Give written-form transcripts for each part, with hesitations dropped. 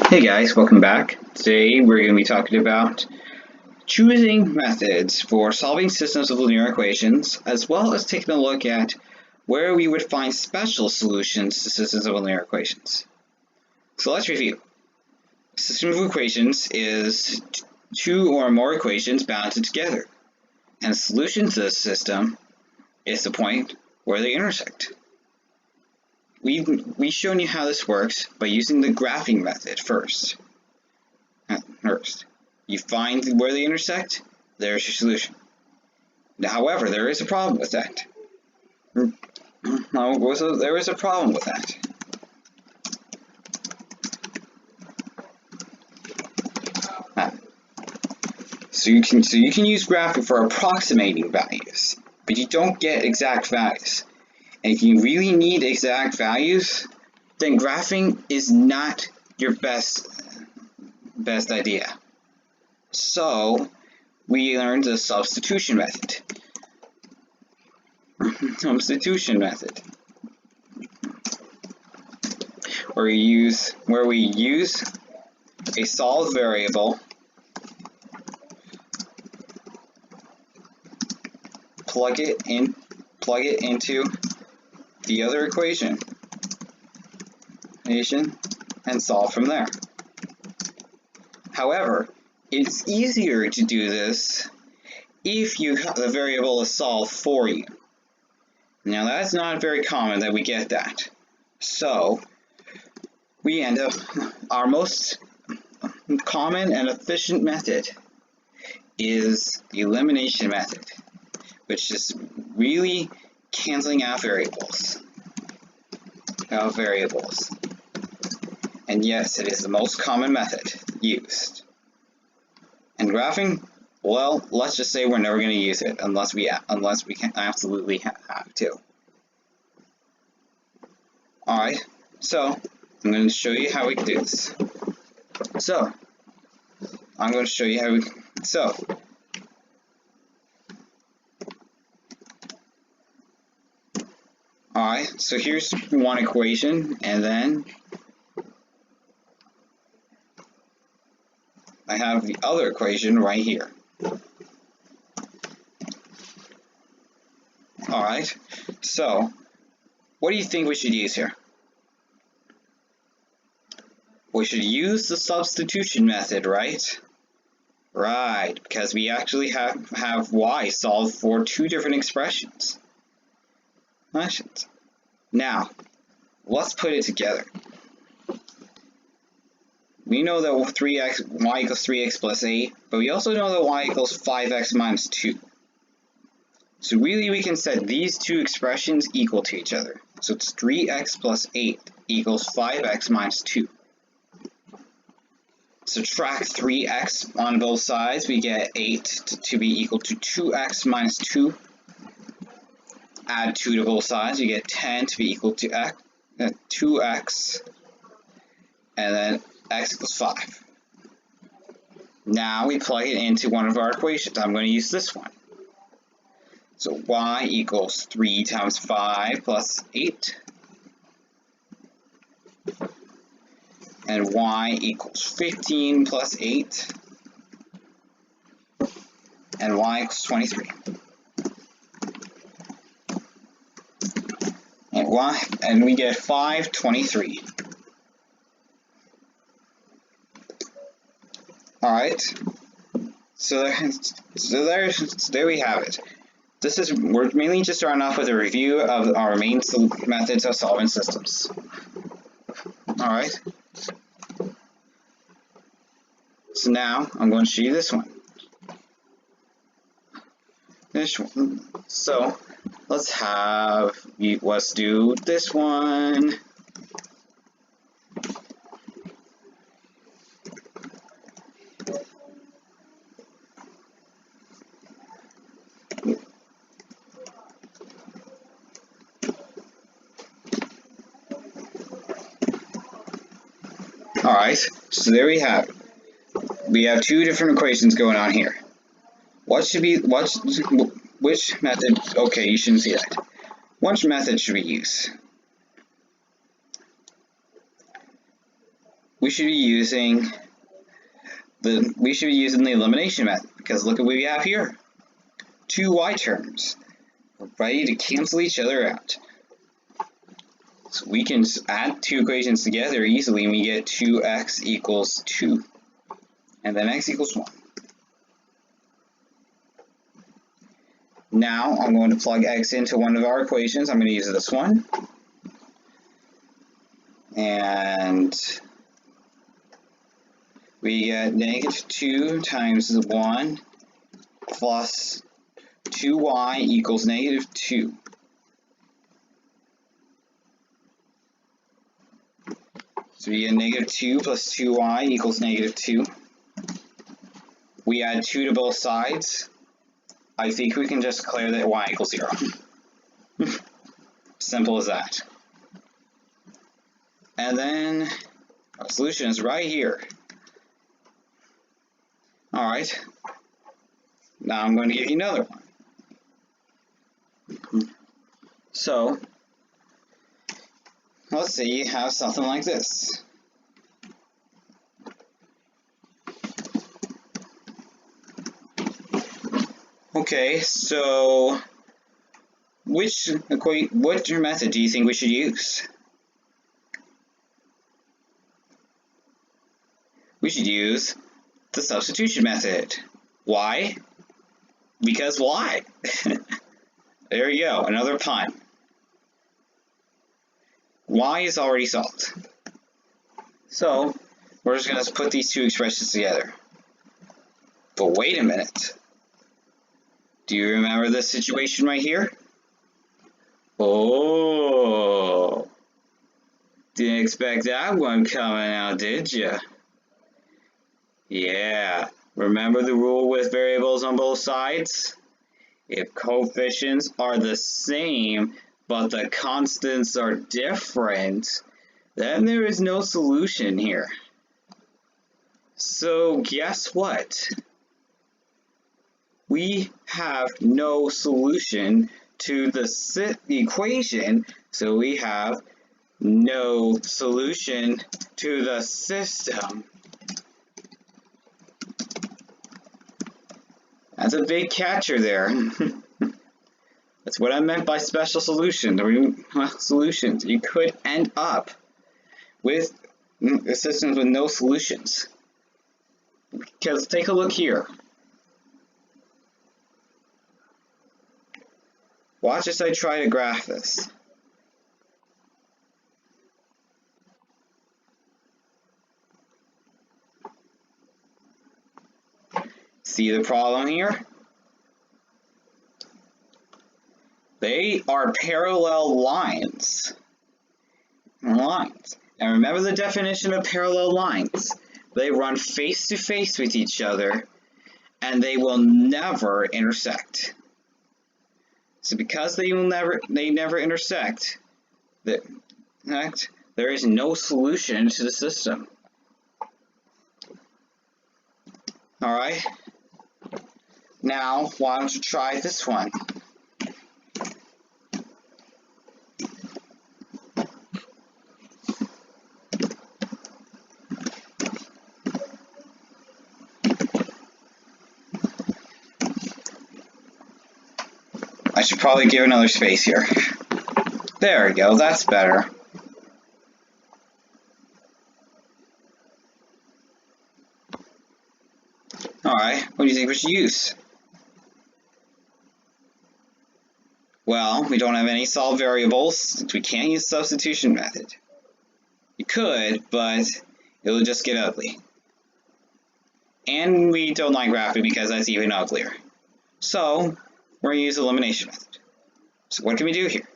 Hey guys, welcome back. Today we're going to be talking about choosing methods for solving systems of linear equations, as well as taking a look at where we would find special solutions to systems of linear equations. So let's review. A system of equations is two or more equations bounded together, and the solution to this system is the point where they intersect. We've shown you how this works by using the graphing method first. You find where they intersect, there's your solution. Now, however, there is a problem with that. There is a problem with that. So you can use graphing for approximating values, but you don't get exact values. And if you really need exact values, then graphing is not your best idea. So we learned the substitution method. Where we use a solved variable, plug it into the other equation, and solve from there. However, it's easier to do this if the variable is solved for you. Now that's not very common that we get that. So we end up, our most common and efficient method is the elimination method, which is really canceling out variables. And yes, it is the most common method used. And graphing, well, let's just say we're never going to use it unless we can absolutely have to. Alright, so I'm going to show you how we can do this. Alright, so here's one equation, and then I have the other equation right here. Alright, so what do you think we should use here? We should use the substitution method, right? Right, because we actually have y solved for two different expressions. Now, let's put it together. We know that y equals 3x plus 8, but we also know that y equals 5x minus 2. So really we can set these two expressions equal to each other. So it's 3x plus 8 equals 5x minus 2. Subtract 3x on both sides, we get 8 to be equal to 2x minus 2. Add 2 to both sides, you get 10 to be equal to 2x, and then x equals 5. Now we plug it into one of our equations. I'm going to use this one. So y equals 3 times 5 plus 8. And y equals 15 plus 8. And y equals 23. And we get 523. Alright, so there we have it. We're mainly just starting off with a review of our main methods of solving systems. Alright, so now I'm going to show you this one. So let's do this one. Alright, so there we have it. We have two different equations going on here. Which method? Okay, you shouldn't see that. Which method should we use? we should be using the elimination method, because look at what we have here. Two y terms ready to cancel each other out. So we can add two equations together easily and we get 2x equals 2. And then x equals 1. Now I'm going to plug x into one of our equations. I'm going to use this one. And we get -2 times 1 plus 2y equals -2. So we get -2 plus 2y equals -2. We add 2 to both sides. I think we can just declare that y equals 0. Simple as that. And then our solution is right here. Alright. Now I'm going to give you another one. So, let's say you have something like this. Okay, so which method do you think we should use? We should use the substitution method. Why? Because why? There you go, another pun. Y is already solved. So, we're just going to put these two expressions together. But wait a minute. Do you remember this situation right here? Oh, didn't expect that one coming out, did you? Yeah, remember the rule with variables on both sides? If coefficients are the same, but the constants are different, then there is no solution here. So guess what? We have no solution to the equation, so we have no solution to the system. That's a big catcher there. That's what I meant by special solutions. Solutions. You could end up with systems with no solutions. Because take a look here. Watch as I try to graph this. See the problem here? They are parallel lines. And remember the definition of parallel lines. They run face to face with each other and they will never intersect. So because they never intersect, there is no solution to the system. Alright? Now, why don't you try this one? I should probably give another space here. There we go, that's better. Alright, what do you think we should use? Well, we don't have any solved variables, so we can't use the substitution method. You could, but it'll just get ugly. And we don't like graphing because that's even uglier. So, we're going to use the elimination method. So what can we do here?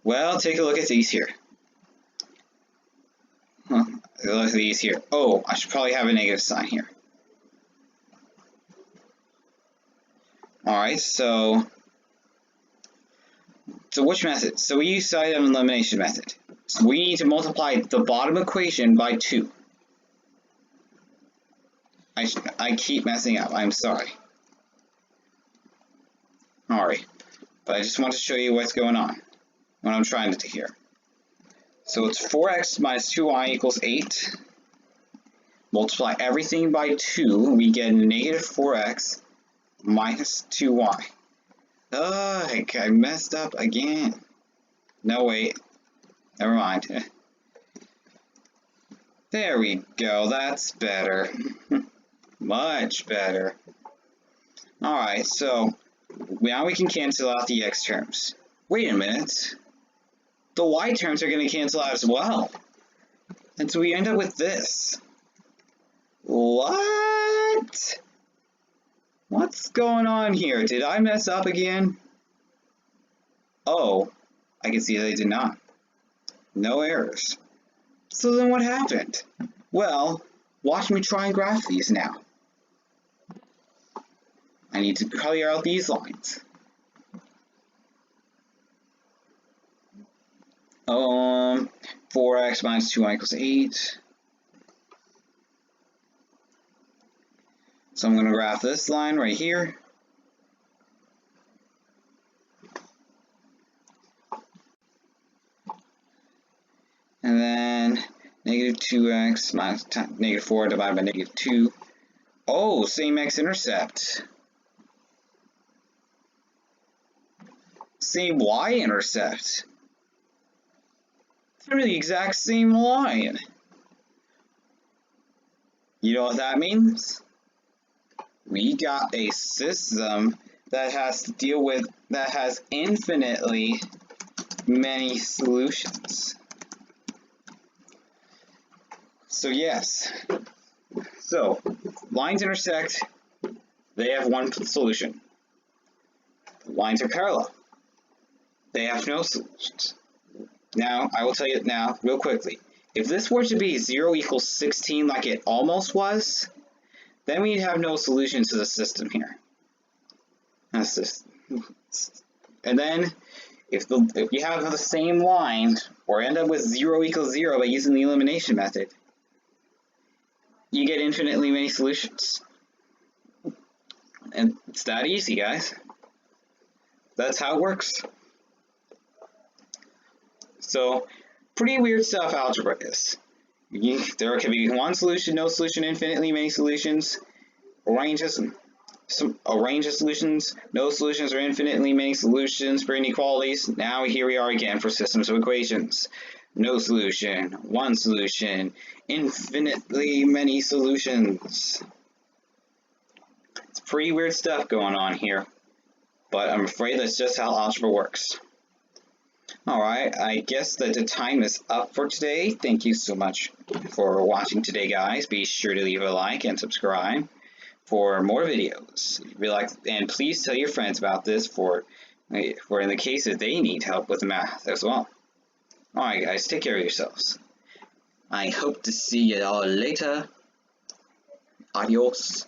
Well, take a look at these here. Look at these here. Oh, I should probably have a negative sign here. Alright, so which method? So we use side elimination method. So we need to multiply the bottom equation by 2. I keep messing up, I'm sorry. Alright, but I just want to show you what's going on, what I'm trying to do here. So it's 4x minus 2y equals 8. multiply everything by 2, we get negative 4x minus 2y. Ugh, I messed up again. No, wait. Never mind. There we go, that's better. Much better. Alright, so now we can cancel out the x terms. Wait a minute. The y terms are going to cancel out as well. And so we end up with this. What? What's going on here? Did I mess up again? Oh, I can see they did not. No errors. So then what happened? Well, watch me try and graph these now. I need to clear out these lines. 4x minus 2y equals 8. So I'm going to graph this line right here. And then negative 2x minus negative 4 divided by negative 2. Oh, same x-intercept. Same y-intercept. They're the exact same line. You know what that means? We got a system that has to deal with, that has infinitely many solutions. So yes, so lines intersect, they have one solution. Lines are parallel, they have no solutions. Now, I will tell you now, real quickly, if this were to be 0 equals 16 like it almost was, then we'd have no solution to the system here. That's just, and then if you have the same line, or end up with 0 equals 0 by using the elimination method, you get infinitely many solutions. And it's that easy, guys. That's how it works. So, pretty weird stuff algebra is. There can be one solution, no solution, infinitely many solutions, a range of solutions, no solutions, or infinitely many solutions for inequalities. Now here we are again for systems of equations. No solution, one solution, infinitely many solutions. It's pretty weird stuff going on here, but I'm afraid that's just how algebra works. Alright, I guess that the time is up for today. Thank you so much for watching today, guys. Be sure to leave a like and subscribe for more videos. And please tell your friends about this for in the case that they need help with math as well. Alright, guys, take care of yourselves. I hope to see you all later. Adios.